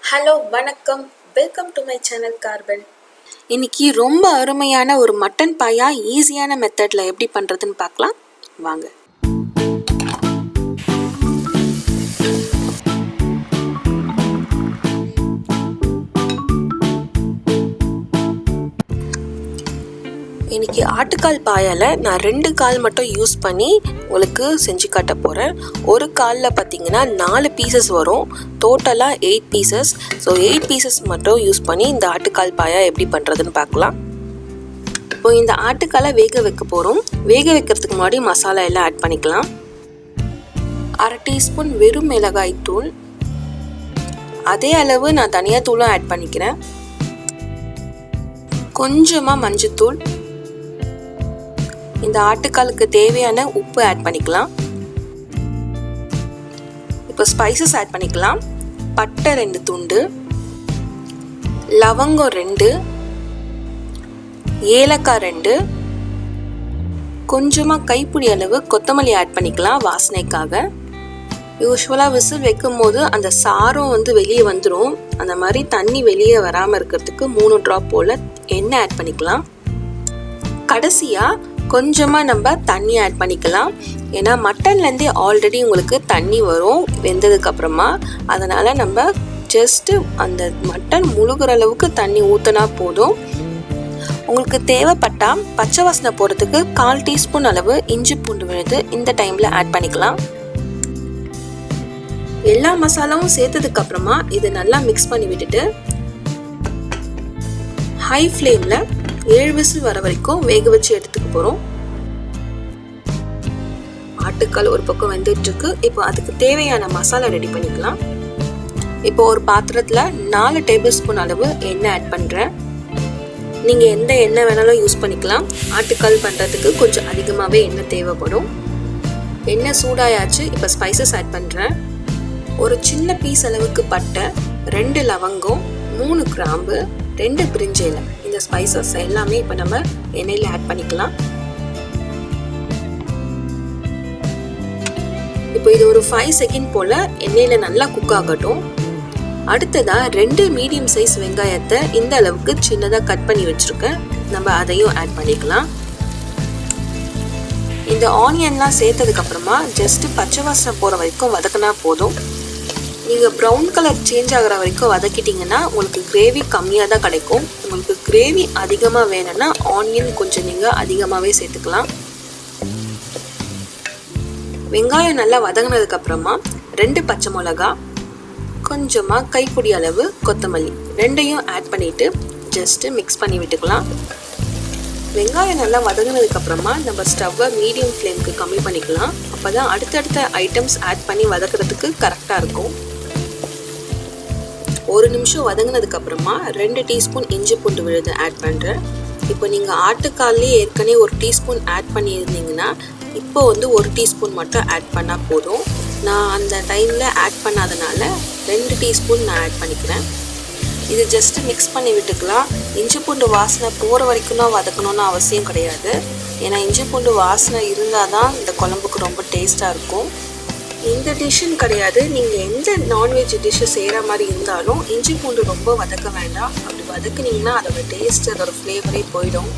Hello வணக்கம், welcome to my channel carbon. இன்னைக்கு ரொம்ப அருமையான ஒரு மட்டன் பாயா ஈஸியான மெத்தடில் எப்படி பண்ணுறதுன்னு பார்க்கலாம் வாங்க. இன்றைக்கி ஆட்டுக்கால் பாயால் நான் 2 கால் மட்டும் யூஸ் பண்ணி உங்களுக்கு செஞ்சு காட்ட போகிறேன். ஒரு காலில் பார்த்திங்கன்னா 4 பீசஸ் வரும், டோட்டலாக 8 பீசஸ். ஸோ 8 பீசஸ் மட்டும் யூஸ் பண்ணி இந்த ஆட்டுக்கால் பாயா எப்படி பண்ணுறதுன்னு பார்க்கலாம். இப்போ இந்த ஆட்டுக்காலை வேக வைக்க போகிறோம். வேக வைக்கிறதுக்கு முன்னாடி மசாலா எல்லாம் ஆட் பண்ணிக்கலாம். 1/2 டீஸ்பூன் வெறும் மிளகாய் தூள், அதே அளவு நான் தனியாத்தூளும் ஆட் பண்ணிக்கிறேன். கொஞ்சமாக மஞ்சத்தூள், இந்த ஆட்டுக்காலுக்கு தேவையான உப்பு ஆட் பண்ணிக்கலாம். இப்போ ஸ்பைசஸ் ஆட் பண்ணிக்கலாம். பட்டை 2 துண்டு, லவங்கம் 2, ஏலக்காய் 2, கொஞ்சமாக கைப்பிடி அளவு கொத்தமல்லி ஆட் பண்ணிக்கலாம் வாசனைக்காக. யூஸ்வலாக விசில் வைக்கும் போது அந்த சாரம் வெளியே வந்துடும். அந்த மாதிரி தண்ணி வெளியே வராமல் இருக்கிறதுக்கு 3 ட்ராப் போல் எண்ணெய் ஆட் பண்ணிக்கலாம். கடைசியாக கொஞ்சமாக நம்ம தண்ணி ஆட் பண்ணிக்கலாம். ஏன்னா மட்டன்லேருந்தே ஆல்ரெடி உங்களுக்கு தண்ணி வரும் வெந்ததுக்கப்புறமா. அதனால் நம்ம ஜஸ்ட்டு அந்த மட்டன் முழுகிற அளவுக்கு தண்ணி ஊற்றினா போதும். உங்களுக்கு தேவைப்பட்டால் பச்சை வாசனை போகிறதுக்கு 1/4 டீஸ்பூன் அளவு இஞ்சி பூண்டு விழுது இந்த டைமில் ஆட் பண்ணிக்கலாம். எல்லா மசாலாவும் சேர்த்ததுக்கப்புறமா இது நல்லா மிக்ஸ் பண்ணி விட்டுட்டு ஹை ஃப்ளேமில் 7 விசில் வர வரைக்கும் வேக வச்சு எடுத்துக்க போகிறோம். ஆட்டுக்கால் ஒரு பக்கம் வெந்துட்டுருக்கு. இப்போ அதுக்கு தேவையான மசாலா ரெடி பண்ணிக்கலாம். இப்போ ஒரு பாத்திரத்தில் 4 டேபிள் ஸ்பூன் அளவு எண்ணெய் ஆட் பண்ணுறேன். நீங்கள் எந்த எண்ணெய் வேணாலும் யூஸ் பண்ணிக்கலாம். ஆட்டுக்கால் பண்ணுறதுக்கு கொஞ்சம் அதிகமாகவே எண்ணெய் தேவைப்படும். எண்ணெய் சூடாயாச்சு. இப்போ ஸ்பைசஸ் ஆட் பண்ணுறேன். ஒரு சின்ன பீஸ் அளவுக்கு பட்டை, 2 லவங்கம், 3 கிராம்பு, 2 பிரிஞ்சி இலை. இந்த ஸ்பைசஸ் எல்லாமே இப்போ நம்ம எண்ணெயில் ஆட் பண்ணிக்கலாம். இப்போ இது ஒரு 5 செகண்ட் போல் எண்ணெயில் நல்லா குக் ஆகட்டும். அடுத்ததாக 2 மீடியம் சைஸ் வெங்காயத்தை இந்த அளவுக்கு சின்னதாக கட் பண்ணி வச்சுருக்கேன். நம்ம அதையும் ஆட் பண்ணிக்கலாம். இந்த ஆனியன்லாம் சேர்த்ததுக்கப்புறமா ஜஸ்ட்டு பச்சை வாசனை போகிற வரைக்கும் வதக்கினா போதும். நீங்கள் ப்ரௌன் கலர் சேஞ்ச் ஆகிற வரைக்கும் வதக்கிட்டிங்கன்னா உங்களுக்கு கிரேவி கம்மியாக தான் கிடைக்கும். உங்களுக்கு கிரேவி அதிகமாக வேணும்னா ஆனியன் கொஞ்சம் நீங்கள் அதிகமாகவே சேர்த்துக்கலாம். வெங்காயம் நல்லா வதங்கினதுக்கப்புறமா 2 பச்சை மிளகா, கொஞ்சமாக கைப்பிடி அளவு கொத்தமல்லி, 2யும் ஆட் பண்ணிவிட்டு ஜஸ்ட்டு மிக்ஸ் பண்ணி விட்டுக்கலாம். வெங்காயம் நல்லா வதங்கினதுக்கப்புறமா நம்ம ஸ்டவ்வை மீடியம் ஃப்ளேமுக்கு கம்மி பண்ணிக்கலாம். அப்போ தான் அடுத்தடுத்த ஐட்டம்ஸ் ஆட் பண்ணி வதக்கிறதுக்கு கரெக்டாக இருக்கும். 1 நிமிஷம் வதங்கினதுக்கப்புறமா 2 டீஸ்பூன் இஞ்சி பூண்டு விழுது ஆட் பண்ணுறேன். இப்போ நீங்கள் ஆட்டுக்கால்லே ஏற்கனவே 1 டீஸ்பூன் ஆட் பண்ணியிருந்தீங்கன்னா இப்போ 1 டீஸ்பூன் மட்டும் ஆட் பண்ணால் போதும். நான் அந்த டைமில் ஆட் பண்ணாதனால 2 டீஸ்பூன் நான் ஆட் பண்ணிக்கிறேன். இது ஜஸ்ட்டு மிக்ஸ் பண்ணி விட்டுக்கலாம். இஞ்சி பூண்டு வாசனை போகிற வரைக்கும் தான் வதக்கணும்னு அவசியம் கிடையாது. ஏன்னா இஞ்சி பூண்டு வாசனை இருந்தால் தான் இந்த குழம்புக்கு ரொம்ப டேஸ்ட்டாக இருக்கும். இந்த டிஷ்ஷுன்னு கிடையாது, நீங்கள் எந்த நான்வெஜ் டிஷ்ஷு செய்கிற மாதிரி இருந்தாலும் இஞ்சி பூண்டு ரொம்ப வதக்க வேண்டாம். அப்படி வதக்குனீங்கன்னா அதோட டேஸ்ட், அதோட ஃப்ளேவரே போயிடும்.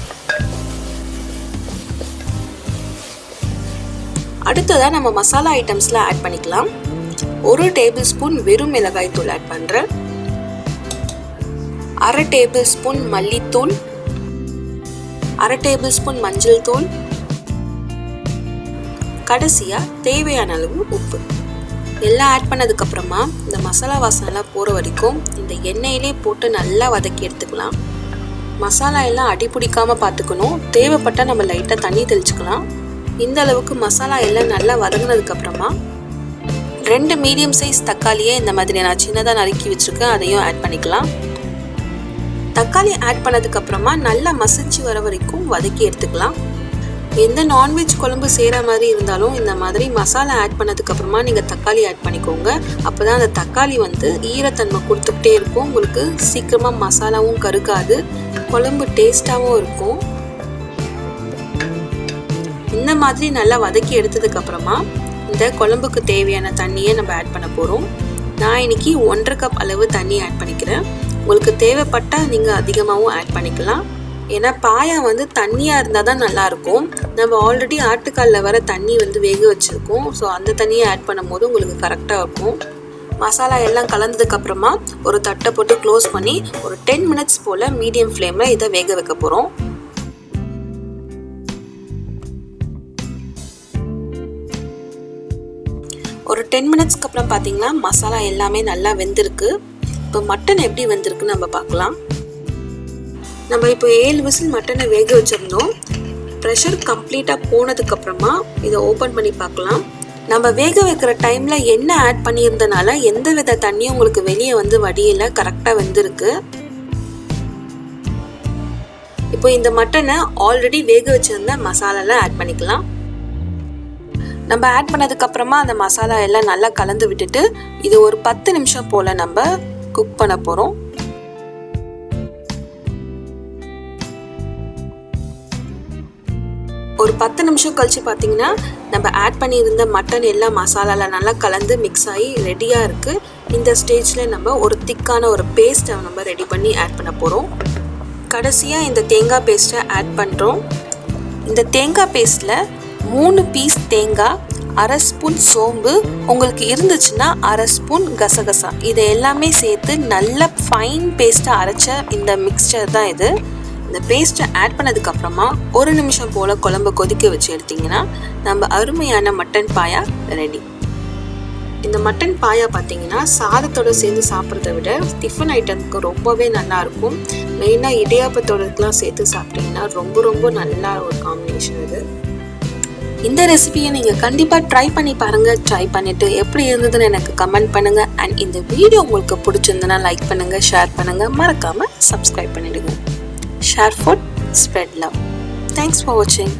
அடுத்ததாக நம்ம மசாலா ஐட்டம்ஸில் ஆட் பண்ணிக்கலாம். 1 டேபிள் ஸ்பூன் வெறும் மிளகாய் தூள் ஆட் பண்ணுறேன். 1/2 டேபிள் ஸ்பூன் மல்லித்தூள், 1/2 டேபிள் ஸ்பூன் மஞ்சள் தூள், கடைசியாக தேவையான அளவு உப்பு எல்லாம் ஆட் பண்ணதுக்கப்புறமா இந்த மசாலா வாசனைலாம் போகிற வரைக்கும் இந்த எண்ணெயிலே போட்டு நல்லா வதக்கி எடுத்துக்கலாம். மசாலா எல்லாம் அடி பிடிக்காமல் பார்த்துக்கணும். தேவைப்பட்டால் நம்ம லைட்டாக தண்ணி தெளிச்சுக்கலாம். இந்த அளவுக்கு மசாலா எல்லாம் நல்லா வதங்கினதுக்கப்புறமா 2 மீடியம் சைஸ் தக்காளியை இந்த மாதிரி நான் சின்னதாக நறுக்கி வச்சுருக்கேன், அதையும் ஆட் பண்ணிக்கலாம். தக்காளி ஆட் பண்ணதுக்கப்புறமா நல்லா மசிச்சு வர வரைக்கும் வதக்கி எடுத்துக்கலாம். எந்த நான்வெஜ் குழம்பு செய்கிற மாதிரி இருந்தாலும் இந்த மாதிரி மசாலா ஆட் பண்ணதுக்கப்புறமா நீங்கள் தக்காளி ஆட் பண்ணிக்கோங்க. அப்போ தான் அந்த தக்காளி ஈரத்தன்மை கொடுத்துக்கிட்டே இருக்கும். உங்களுக்கு சீக்கிரமாக மசாலாவும் கருக்காது, குழம்பு டேஸ்ட்டாகவும் இருக்கும். இந்த மாதிரி நல்லா வதக்கி எடுத்ததுக்கப்புறமா இந்த குழம்புக்கு தேவையான தண்ணியை நம்ம ஆட் பண்ண போகிறோம். நான் இன்னைக்கு 1.5 கப் அளவு தண்ணி ஆட் பண்ணிக்கிறேன். உங்களுக்கு தேவைப்பட்டால் நீங்கள் அதிகமாகவும் ஆட் பண்ணிக்கலாம். ஏன்னா பாயா வந்து தண்ணியாக இருந்தால் தான் நல்லாயிருக்கும். நம்ம ஆல்ரெடி ஆட்டுக்காலில் வர தண்ணி வந்து வேக வச்சுருக்கோம். ஸோ அந்த தண்ணியை ஆட் பண்ணும் போது உங்களுக்கு கரெக்டாக இருக்கும். மசாலா எல்லாம் கலந்ததுக்கப்புறமா ஒரு தட்டை போட்டு க்ளோஸ் பண்ணி ஒரு 10 மினிட்ஸ் போல் மீடியம் ஃப்ளேமில் இதை வேக வைக்க போகிறோம். ஒரு 10 மினிட்ஸ்க்கு அப்புறம் பார்த்தீங்கன்னா மசாலா எல்லாமே நல்லா வெந்திருக்கு. இப்போ மட்டன் எப்படி வெந்திருக்குன்னு நம்ம பார்க்கலாம். நம்ம இப்போ 7 விசில் மட்டனை வேக வச்சிருந்தோம். ப்ரெஷர் கம்ப்ளீட்டாக போனதுக்கப்புறமா இதை ஓப்பன் பண்ணி பார்க்கலாம். நம்ம வேக வைக்கிற டைமில் எண்ணெய் ஆட் பண்ணியிருந்தனால எந்த வித தண்ணியும் உங்களுக்கு வெளியே வந்து வடியில் கரெக்டாக வெந்திருக்கு. இப்போ இந்த மட்டனை ஆல்ரெடி வேக வச்சிருந்த மசாலாலாம் ஆட் பண்ணிக்கலாம். நம்ம ஆட் பண்ணதுக்கப்புறமா அந்த மசாலா எல்லாம் நல்லா கலந்து விட்டுட்டு இது ஒரு 10 நிமிஷம் போல் நம்ம குக் பண்ண போகிறோம். ஒரு 10 நிமிஷம் கழிச்சு பார்த்தீங்கன்னா நம்ம ஆட் பண்ணியிருந்த மட்டன் எல்லாம் மசாலாவில் நல்லா கலந்து மிக்ஸ் ஆகி ரெடியாக இருக்குது. இந்த ஸ்டேஜில் நம்ம ஒரு திக்கான ஒரு பேஸ்ட்டை நம்ம ரெடி பண்ணி ஆட் பண்ண போகிறோம். கடைசியாக இந்த தேங்காய் பேஸ்ட்டை ஆட் பண்ணுறோம். இந்த தேங்காய் பேஸ்ட்டில் 3 பீஸ் தேங்காய், 1/2 ஸ்பூன் சோம்பு, உங்களுக்கு இருந்துச்சுன்னா 1/2 ஸ்பூன் கசகசா, இதை எல்லாமே சேர்த்து நல்ல ஃபைன் பேஸ்ட்டாக அரைச்ச இந்த மிக்சர் தான் இது. இந்த பேஸ்ட்டை ஆட் பண்ணதுக்கப்புறமா 1 நிமிஷம் போல் குழம்பு கொதிக்க வச்சு எடுத்திங்கன்னா நம்ம அருமையான மட்டன் பாயா ரெடி. இந்த மட்டன் பாயா பார்த்தீங்கன்னா சாதத்தோடு சேர்ந்து சாப்பிட்றத விட டிஃபன் ஐட்டம்க்கு ரொம்பவே நல்லாயிருக்கும். மெயினாக இடியாப்பத்தோடுக்கெலாம் சேர்த்து சாப்பிட்டிங்கன்னா ரொம்ப நல்லா ஒரு காம்பினேஷன் இது. இந்த ரெசிபியை நீங்கள் கண்டிப்பாக ட்ரை பண்ணி பாருங்கள். ட்ரை பண்ணிவிட்டு எப்படி இருந்ததுன்னு எனக்கு கமெண்ட் பண்ணுங்கள். அண்ட் இந்த வீடியோ உங்களுக்கு பிடிச்சிருந்தனா லைக் பண்ணுங்கள், ஷேர் பண்ணுங்கள், மறக்காமல் சப்ஸ்கிரைப் பண்ணிவிடுங்க. Share food, spread love. Thanks for watching.